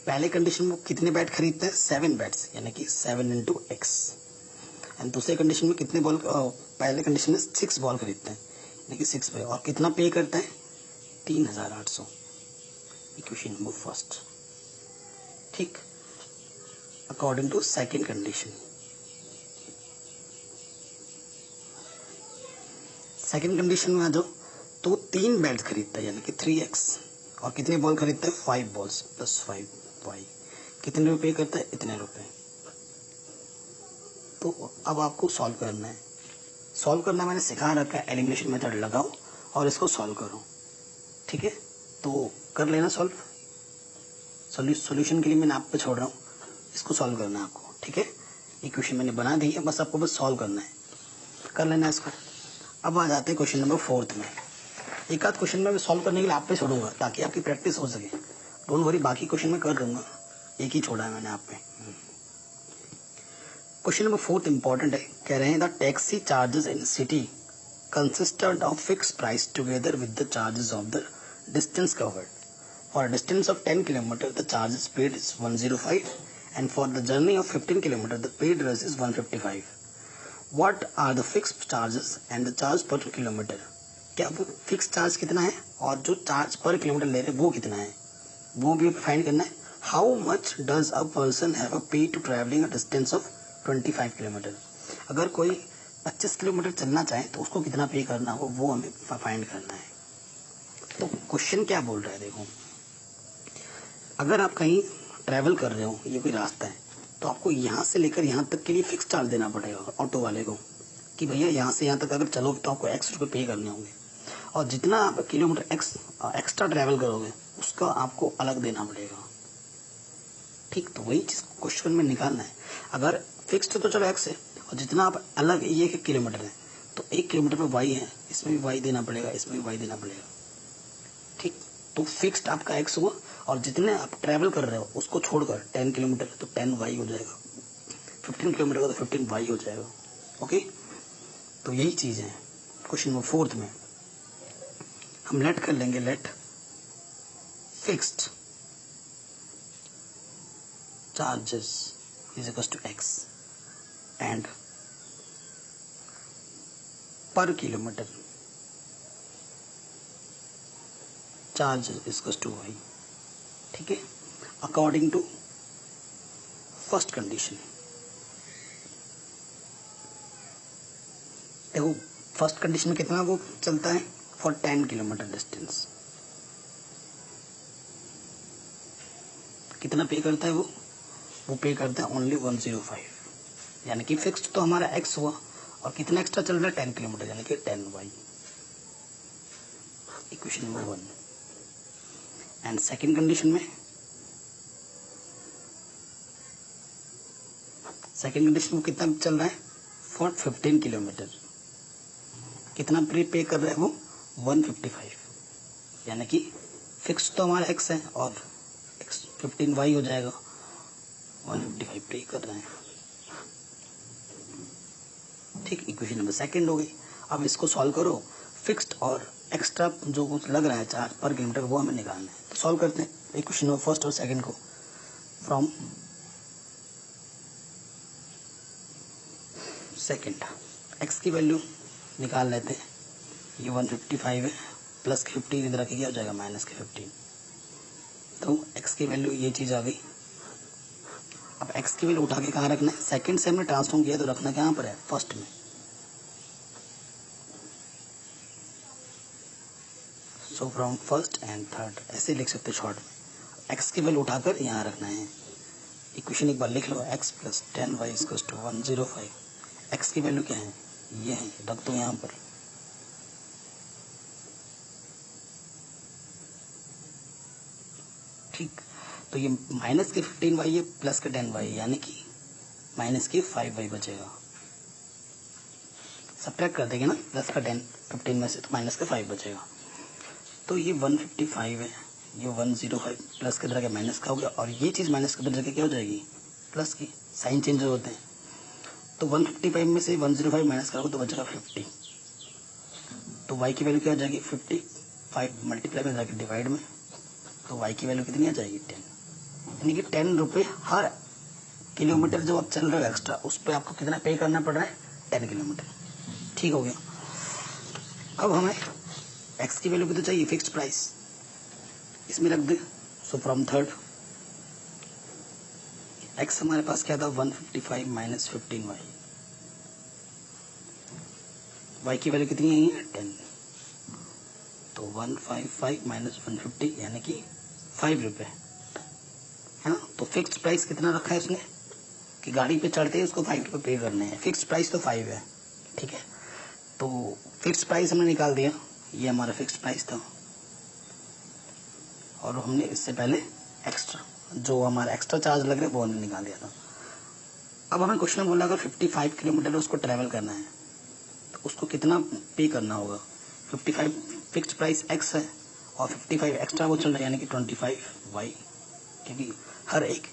S1: पहले कंडीशन में कितने बैट खरीदते हैं, 7 बैट्स, यानी कि 7 × x। एंड दूसरे कंडीशन में कितने बॉल, पहले कंडीशन में 6 बॉल खरीदते हैं यानी कि 6 पे, और कितना पे करते हैं 3800। Equation number first. ठीक, according to second condition. Second condition में आ जाओ, तो 3 बैट खरीदता है यानी कि 3x, और कितने बॉल खरीदता है 5 बॉल्स प्लस 5 वाई। कितने रुपये पे करता है, इतने रुपये। तो अब आपको सॉल्व करना है। सॉल्व करना मैंने सिखा रखा है, एलिमिनेशन मेथड लगाओ और इसको सॉल्व करो। ठीक है, तो कर लेना सॉल्व। सॉल्यूशन के लिए मैंने आप पे छोड़ रहा हूँ, इसको सॉल्व करना है आपको। ठीक है, इक्वेशन मैंने बना दी है, बस आपको सॉल्व करना है, कर लेना इसको। अब आ जाते हैं क्वेश्चन नंबर 4 में। एक आध क्वेश्चन में सॉल्व करने के लिए आप पे छोड़ूंगा ताकि आपकी प्रैक्टिस हो सके। डोंट वरी, बाकी क्वेश्चन में कर दूंगा, एक ही छोड़ा है मैंने आप पे। क्वेश्चन नंबर 4 इंपॉर्टेंट है। कह रहे हैं the taxi charges in city consistent of fix price together with the charges of the distance covered. For a distance of 10 kilometre the charges paid is 105 and for the journey of 15 kilometre the paid रस is 155। What are the fixed charges and the charge per kilometre. क्या वो fix charge कितना है और जो charge per kilometre ले रहे हैं वो कितना है, वो भी फाइंड करना है। How much does a person have a pay to travelling a distance of 25 kilometre. अगर कोई 25 किलोमीटर चलना चाहे तो उसको कितना पे करना हो वो हमें फाइंड करना है। तो क्वेश्चन क्या बोल रहा है, देखो अगर आप कहीं ट्रैवल कर रहे हो, ये कोई रास्ता है, तो आपको यहाँ से लेकर यहाँ तक के लिए फिक्स चार्ज देना पड़ेगा ऑटो वाले को, कि भैया यहाँ से यहाँ तक अगर चलोगे तो आपको x रुपये पे करने होंगे, और जितना आप किलोमीटर एक्स्ट्रा ट्रैवल करोगे उसका आपको अलग देना पड़ेगा। ठीक, तो वही चीज क्वेश्चन में निकालना है। अगर फिक्स्ड तो चलो x है, और जितना आप अलग ये 1 किलोमीटर है, तो 1 किलोमीटर पे y है, इसमें भी y देना पड़ेगा, इसमें भी y देना पड़ेगा। ठीक, तो फिक्स्ड आपका x हुआ, और जितने आप ट्रैवल कर रहे हो उसको छोड़कर 10 किलोमीटर तो 10y हो जाएगा, 15 किलोमीटर का तो 15y हो जाएगा। ओके, तो यही चीज है क्वेश्चन नंबर 4 में। हम लेट कर लेंगे, let fixed charges is equal to x and per kilometre charge is equal to y। ठीक है, अकॉर्डिंग टू फर्स्ट कंडीशन। देखो फर्स्ट कंडीशन में कितना वो चलता है, फॉर 10 किलोमीटर डिस्टेंस कितना पे करता है वो पे करता है ओनली 105, यानी कि फिक्स्ड तो हमारा x हुआ और कितना एक्स्ट्रा चल रहा है 10 किलोमीटर यानी कि 10y, equation number 1। And second condition में कितना चल रहा है फॉर 15 किलोमीटर, कितना पे कर रहा है वो 155, यानी कि फिक्स तो हमारा x है और 15y हो जाएगा, 155 पे कर रहे हैं। ठीक, इक्वेशन नंबर सेकंड हो गई। अब इसको सॉल्व करो, फिक्स्ड और एक्स्ट्रा जो कुछ लग रहा है चार्ज पर किलोमीटर वो हमें निकालना है। तो सॉल्व करते हैं इक्वेशन नंबर फर्स्ट और सेकंड को। फ्रॉम सेकंड x की वैल्यू निकाल लेते हैं, ये 155 है, प्लस के 15 इधर रखें क्या हो जाएगा माइनस के 15, तो x की वैल्यू ये चीज़ आ गई। अब x की वैल्यू उठा के कहाँ रखना है, सेकंड से हमने ट्रांसफॉर्म किया तो रखना कहाँ पर है, फर्स्ट में। So from first and third ऐसे लिख सकते शॉर्ट में। x की वैल्यू उठाकर यहाँ रखना है। इक्वेशन एक बार लिख लो, x plus 10y equals to 105। x की वैल्यू क्या है, ये है, रख दो यहाँ पर। ठीक, तो ये माइनस के 15y है प्लस के 10y यानी कि माइनस के 5y बचेगा। सब्ट्रैक्ट कर देंगे ना, प्लस का 10 15 में से, तो माइनस का 5 बचेगा। तो ये 155 है, ये 105 प्लस के तरह के माइनस का हो गया, और ये चीज़ माइनस के तरह के क्या हो जाएगी, प्लस की। साइन चेंज होते हैं, तो 155 में से 105 माइनस करोगे तो बचेगा 50। तो y की वैल्यू क्या हो जाएगी 55 मल्टीप्लाई में जाके डिवाइड में, तो y की वैल्यू कितनी आ जाएगी 10, यानी कि 10 रुपये हर किलोमीटर जो आप चल रहे हो एक्स्ट्रा, उस पर आपको कितना पे करना पड़ रहा है 10 किलोमीटर। ठीक हो गया। अब हमें x की वैल्यू भी तो चाहिए, फिक्स्ड प्राइस, इसमें रख दे। सो फ्रॉम थर्ड x हमारे पास क्या था 155 माइनस 15y, y की वैल्यू कितनी है 10, तो 155 माइनस 150 यानी कि 5 रुपये है ना। तो फिक्स्ड प्राइस कितना रखा है उसने कि गाड़ी पे चढ़ते ही उसको 5 रुपये पे करने हैं, फिक्स्ड प्राइस तो 5 है। ठीक है, तो फिक्स्ड प्राइस हमने निकाल दिया, ये हमारा फिक्स्ड प्राइस था, और हमने इससे पहले एक्स्ट्रा जो हमारा एक्स्ट्रा चार्ज लग रहा है वो हमने निकाल दिया था। अब हमें क्वेश्चन में बोला अगर 55 किलोमीटर उसको ट्रैवल करना है तो उसको कितना पे करना होगा। 55 फिक्स्ड प्राइस x है और 55 एक्स्ट्रा वो चल रहा है यानी कि 25y, क्योंकि हर एक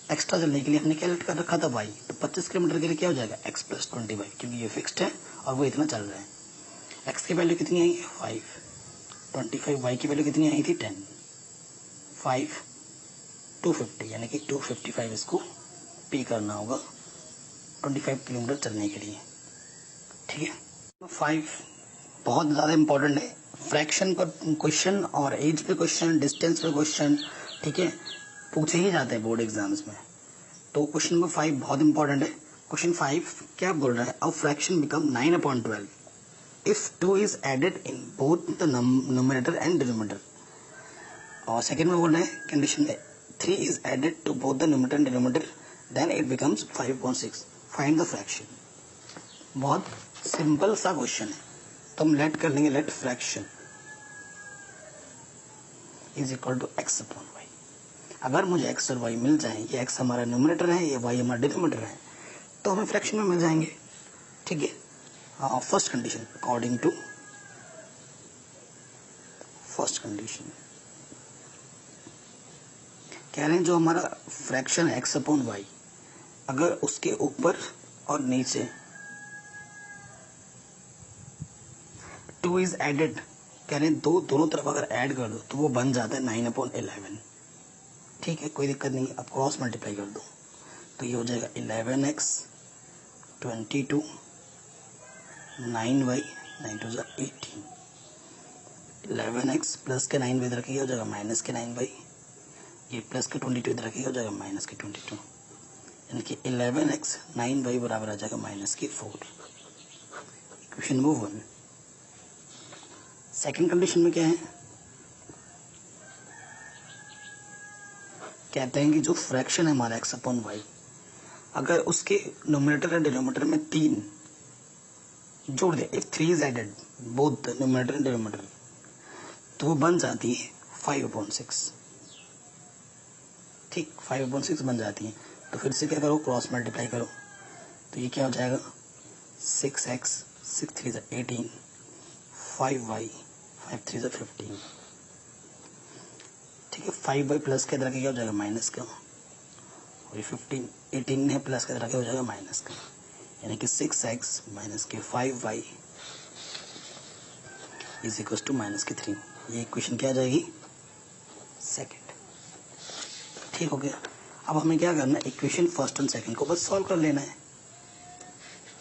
S1: एक्स्ट्रा चलने के लिए हमने कैलकुलेट कर रखा था y, तो 25 किलोमीटर के लिए क्या हो जाएगा x प्लस 25, क्योंकि ये फिक्स्ड है और वो इतना चल रहा है। x की वैल्यू कितनी आई 5, 25, y की वैल्यू कितनी आई थी 10, 5 250 यानी कि 255 इसको पे करना होगा 25 किलोमीटर चलने के लिए। ठीक है, 5 बहुत ज़्यादा इंपॉर्टेंट है, फ्रैक्शन पर क्वेश्चन और एज पे क्वेश्चन, डिस्टेंस पे क्वेश्चन, ठीक है, पूछे ही जाते हैं बोर्ड एग्जाम्स में। तो क्वेश्चन नंबर 5 बहुत इंपॉर्टेंट है। क्वेश्चन 5 क्या बोल रहा है, a fraction become 9/12 if 2 is added in both the numerator and denominator. और सेकेंड में बोल रहे हैं कंडीशन में 3 is added to both the numerator and denominator then it becomes 5.6, find the fraction. बहुत सिंपल सा क्वेश्चन है, तो हम लेट कर लेंगे, let fraction is equal to x upon y. अगर मुझे x और y मिल जाए, ये x हमारा न्यूमरेटर है, ये y हमारा डिनोमिनेटर है, तो हमें फ्रैक्शन में मिल जाएंगे। ठीक है, first condition according to first condition कह रहे हैं जो हमारा फ्रैक्शन है x अपॉन वाई, अगर उसके ऊपर और नीचे 2 इज एडेड, कह रहे हैं दोनों तरफ अगर ऐड कर दो तो वो बन जाता है 9/11। ठीक है, कोई दिक्कत नहीं, अब क्रॉस मल्टीप्लाई कर दो तो ये हो जाएगा 11x 22 9y 9 2 18, 11x प्लस के 9y इधर रखिए हो जाएगा माइनस के 9y, ये प्लस के 22 इधर रखिए हो जाएगा माइनस के 22, यानी कि 11x 9y बराबर आ जाएगा माइनस की 4। Equation number 1। सेकेंड कंडीशन में क्या है, कहते हैं कि जो फ्रैक्शन है हमारा x अपॉन वाई, अगर उसके नोमिनेटर एंड डिनोमिनेटर में 3 जोड़ दे, if 3 is added both numerator and denominator, तो वो बन जाती है 5/6। ठीक, 5/6 बन जाती है। तो फिर से क्या करो, क्रॉस मल्टीप्लाई करो, तो ये क्या हो जाएगा 6x, 6 3 18, 5y, 5 3 15। ठीक है, 5y प्लस के तरह क्या हो जाएगा माइनस का, और ये 18 है प्लस के तरह क्या हो जाएगा माइनस का, यानी कि 6x माइनस के 5y is equal to minus के 3। ये इक्वेशन क्या आ जाएगी, सेकेंड। ठीक हो गया। अब हमें क्या करना है, इक्वेशन फर्स्ट एंड सेकंड को बस सॉल्व कर लेना है।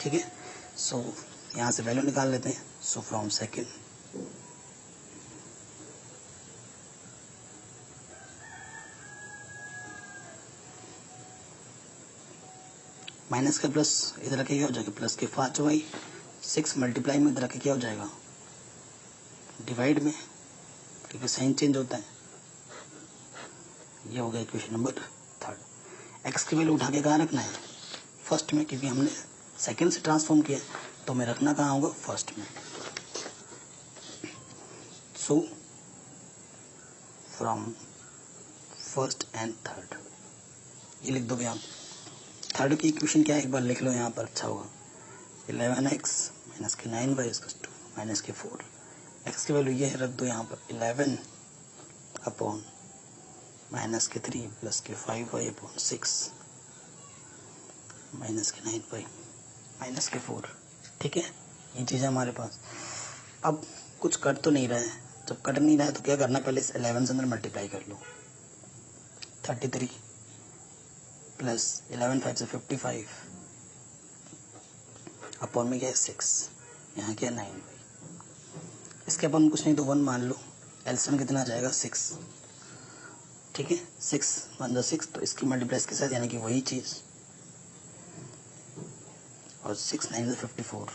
S1: ठीक है, सो यहाँ से वैल्यू निकाल लेते हैं। सो फ्रॉम सेकंड माइनस का प्लस इधर के क्या हो जाएगा, प्लस के 5y, 6 मल्टीप्लाई में इधर के क्या हो जाएगा डिवाइड में, क्योंकि साइन चेंज होता है। ये हो गया इक्वेशन नंबर थर्ड। एक्स की वैल्यू उठा के कहाँ रखना है, फर्स्ट में, क्योंकि हमने सेकंड से ट्रांसफॉर्म किया, तो मैं रखना कहाँ होगा, फर्स्ट में। So from first and third, ये लिख दोगे आप। थर्ड की इक्वेशन क्या है एक बार लिख लो यहाँ पर, अच्छा होगा। 11x माइनस के 9y इक्वल्स टू माइनस के 4। एक्स की वैल्यू ये है, रख दो यहाँ पर 11 अपॉन माइनस के 3 प्लस के 5y अपॉन 6 माइनस के 9y माइनस के 4। ठीक है, ये चीज़ है हमारे पास। अब कुछ कट तो नहीं रहा है, जब कट नहीं रहा है तो क्या करना, पहले इस 11 से अंदर मल्टीप्लाई कर लो। 33 प्लस 11 5 से 55 अपॉन में क्या है 6, यहाँ क्या है 9y। इसके अपन कुछ नहीं तो 1 मान लो, एलसीएम कितना आ जाएगा 6। ठीक है, 6 1 जा 6, तो इसकी मल्टीप्लाई के साथ यानी कि वही चीज़, और 6 9 जा 54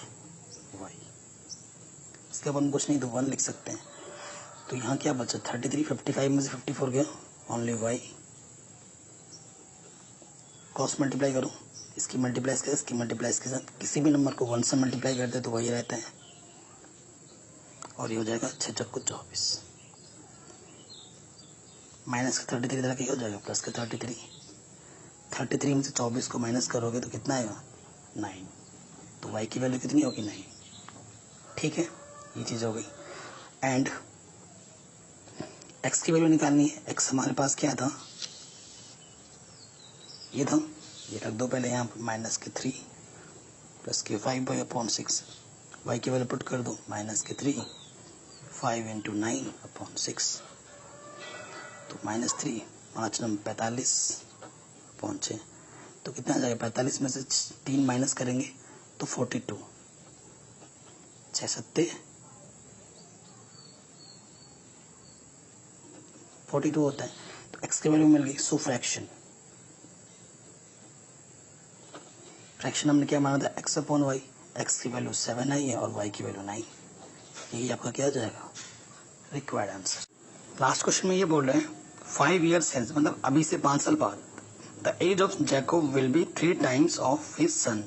S1: y। इसके अपन कुछ नहीं तो 1 लिख सकते हैं। तो यहाँ क्या बचा, 33 55 में से 54 गया, ओनली y। क्रॉस मल्टीप्लाई करो, इसकी मल्टीप्लाई के साथ इसकी मल्टीप्लाई के साथ, किसी भी नंबर को 1 से मल्टीप्लाई करते तो वही रहता है, और ये हो जाएगा 6 चक्कू 24। माइनस का 33 तरह क्या हो जाएगा, प्लस का 33 में से 24 को माइनस करोगे तो कितना आएगा 9। तो y की वैल्यू कितनी होगी 9। ठीक है, ये चीज़ हो गई। एंड x की वैल्यू निकालनी है। x हमारे पास क्या था, ये था, ये रख दो पहले यहाँ पर, माइनस के 3 प्लस के 5y अपॉन 6। y की वैल्यू पुट कर दो, माइनस के 3 5 इंटू 9 अपॉन 6, तो माइनस 3 5 नंबर 45 अपॉन 6, तो कितना आ जाएगा, 45 में से 3 माइनस करेंगे तो 42, 6 सत्ते 42 होता है। तो x की वैल्यू मिल गई। सो फ्रैक्शन हमने क्या माना था, x अपॉन वाई। x की वैल्यू 7 आई है और y की वैल्यू 9। यही आपका क्या जाएगा रिक्वायर्ड आंसर। लास्ट क्वेश्चन में ये बोल रहे हैं 5 years hence, मतलब अभी से 5 साल बाद, the age of Jacob will be 3 times of his son.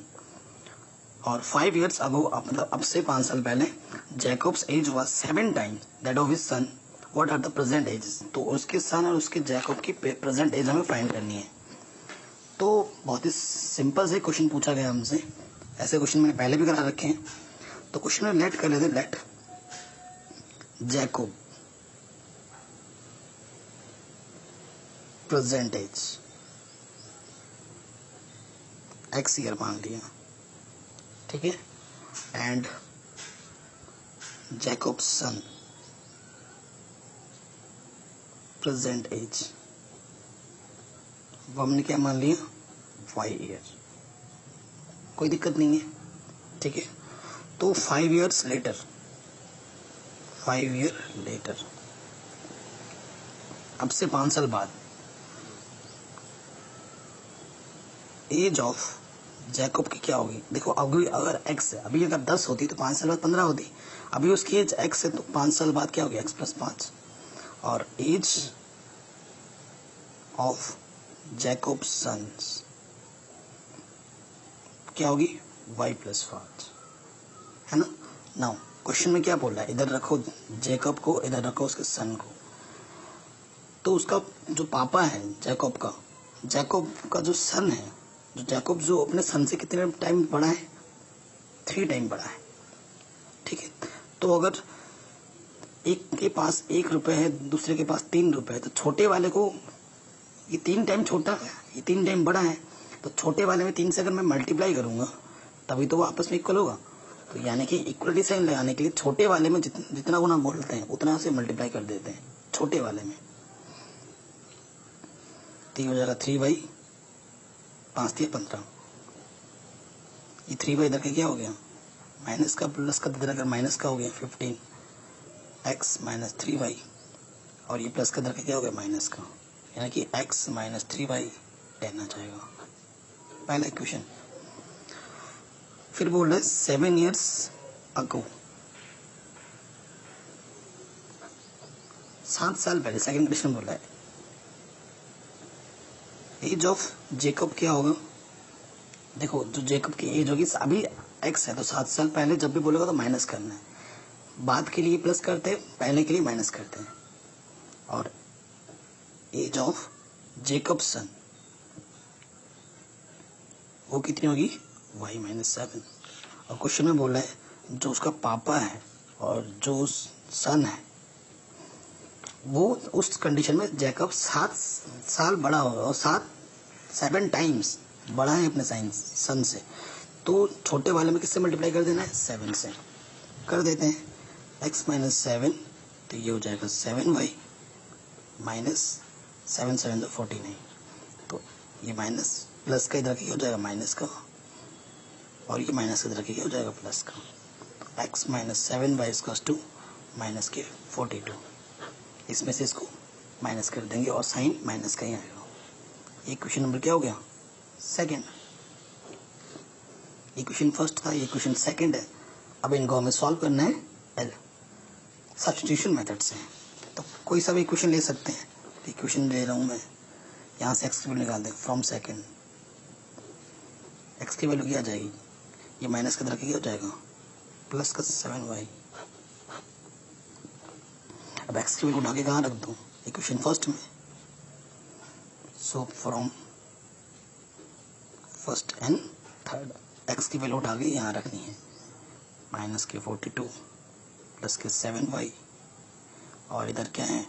S1: और 5 years अगो, मतलब अब से 5 साल पहले, Jacob's age was 7 times that of his son. What are the present ages, तो उसके सन और उसके जैकब की प्रेजेंट एज हमें फाइंड करनी है। तो बहुत ही सिंपल से क्वेश्चन पूछा गया हमसे, ऐसे क्वेश्चन मैंने पहले भी करा रखे हैं। तो क्वेश्चन में लेट कर लेते, let Jacob present age x year मान लिया, ठीक है, and Jacob son present age, वो हमने क्या मान लिया 5 ईयर। कोई दिक्कत नहीं है, ठीक है। तो 5 years लेटर, 5 year लेटर, अब से 5 साल बाद, एज ऑफ जैकब की क्या होगी। देखो अभी अगर x है, अभी अगर 10 होती तो 5 साल बाद 15 होती। अभी उसकी एज x है तो 5 साल बाद क्या होगी, x + 5। और एज ऑफ जैकब सन्स क्या होगी y प्लस 5, है ना। नाउ क्वेश्चन में क्या बोल रहा है, इधर रखो जैकब को, इधर रखो उसके सन को। तो उसका जो पापा है जैकब का जो सन है, जैकब जो अपने सन से कितने टाइम बड़ा है, 3 टाइम बड़ा है, ठीक है। तो अगर एक के पास 1 रुपए है, दूसरे के पास 3 रुपए है, तो छोटे वाले को, ये 3 टाइम छोटा है, ये 3 टाइम बड़ा है, तो छोटे वाले में 3 से अगर मैं मल्टीप्लाई करूंगा तभी तो वो आपस में इक्वल होगा। तो यानी कि इक्वलिटी साइन लगाने के लिए छोटे वाले में जितना गुना बोलते हैं उतना से मल्टीप्लाई कर देते हैं छोटे वाले में। तो ये हो जाएगा 3 5 3 15। ये 3 इधर का क्या हो गया, माइनस का, प्लस का इधर का माइनस का हो गया 15 x माइनस 3y, और ये प्लस का इधर का क्या हो गया माइनस का, यानी कि x माइनस 3y 10 आ जाएगा, पहला इक्वेशन। फिर बोल रहे 7 years ago, 7 साल पहले, सेकंड क्वेश्चन बोल रहा है एज ऑफ जेकब क्या होगा। देखो जो जेकब की एज होगी, अभी x है तो 7 साल पहले जब भी बोलेगा तो माइनस करना है, बाद के लिए प्लस करते हैं, पहले के लिए माइनस करते हैं। और एज ऑफ जेकब सन वो कितनी होगी y माइनस 7। और क्वेश्चन में बोला है जो उसका पापा है और जो सन है वो उस कंडीशन में जैकब 7 साल बड़ा होगा और 7 टाइम्स बड़ा है अपने सन से, तो छोटे वाले में किससे मल्टीप्लाई कर देना है, 7 से कर देते हैं। x माइनस 7, तो ये हो जाएगा 7y माइनस 7 7 तो 49। तो ये माइनस प्लस का इधर क्या हो जाएगा माइनस का, और ये माइनस का इधर क्या हो जाएगा प्लस का। तो x minus 7y equals to minus के 42। इसमें से इसको माइनस कर देंगे और साइन माइनस का ही आएगा। ये क्वेश्चन नंबर क्या हो गया, सेकंड। ये क्वेश्चन फर्स्ट था, ये क्वेश्चन सेकंड है। अब इनको हमें सॉल्व करना है एल सब्स्टिट्यूशन मेथड से। तो कोई सा भी इक्वेशन ले सकते हैं। इक्वेशन ले रहा हूँ मैं, यहाँ से एक्स की वैल्यू निकाल दें फ्रॉम सेकंड। एक्स की वैल्यू क्या आ जाएगी, ये माइनस का तरह क्या हो जाएगा प्लस का 7y। अब एक्स की वैल्यू उठा के कहाँ रख दूँ, इक्वेशन फर्स्ट में। So from first and third x की वैल्यू उठा के यहाँ रखनी है, माइनस के 42 प्लस के 7y, और इधर क्या है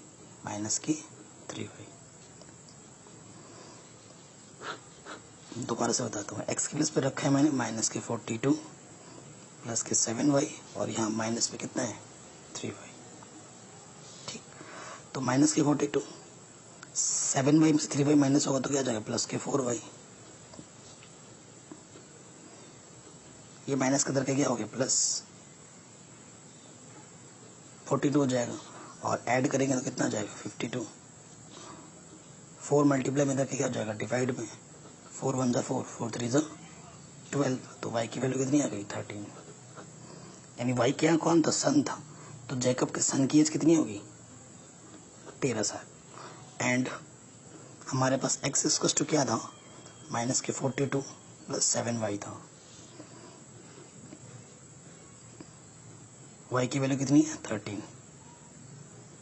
S1: माइनस की 3y। दोबारा से बताता हूँ, एक्स की प्लस पे रखा है मैंने माइनस के 42 प्लस के 7y, और यहाँ माइनस पे कितना है 3y। ठीक, तो माइनस के 42, 7y में से 3y माइनस होगा तो क्या जाएगा प्लस के 4y। ये माइनस का दर क्या हो गया प्लस 42 हो जाएगा, और ऐड करेंगे तो कितना जाएगा 52। 4 मल्टीप्लाई में क्या हो जाएगा डिवाइड में, 4 1 जा 4, 4 3 जा 12। तो y की वैल्यू कितनी आ गई 13। यानी y क्या कौन था, सन था। तो जैकब के सन की एज कितनी होगी 13 साल। एंड हमारे पास x इक्वल टू क्या था माइनस के 42 प्लस 7y था। y की वैल्यू कितनी है 13।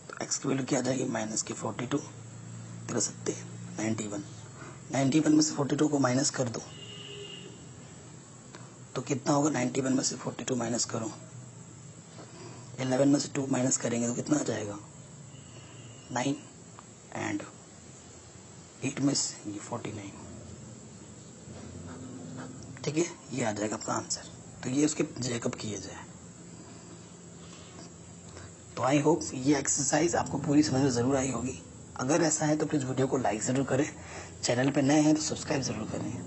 S1: तो x की वैल्यू क्या आ जाएगी माइनस के 42 13 सकते 91। 91 में से 42 को माइनस कर दो तो कितना होगा, 91 में से 42 माइनस करो, 11 में से 2 माइनस करेंगे तो कितना आ जाएगा 9, एंड 8 में से ये 49। ठीक है, ये आ जाएगा आपका आंसर। तो ये उसके जैकब की एज है। तो आई होप ये एक्सरसाइज आपको पूरी समझ में ज़रूर आई होगी। अगर ऐसा है तो प्लीज़ वीडियो को लाइक ज़रूर करें, चैनल पे नए हैं तो सब्सक्राइब ज़रूर करें।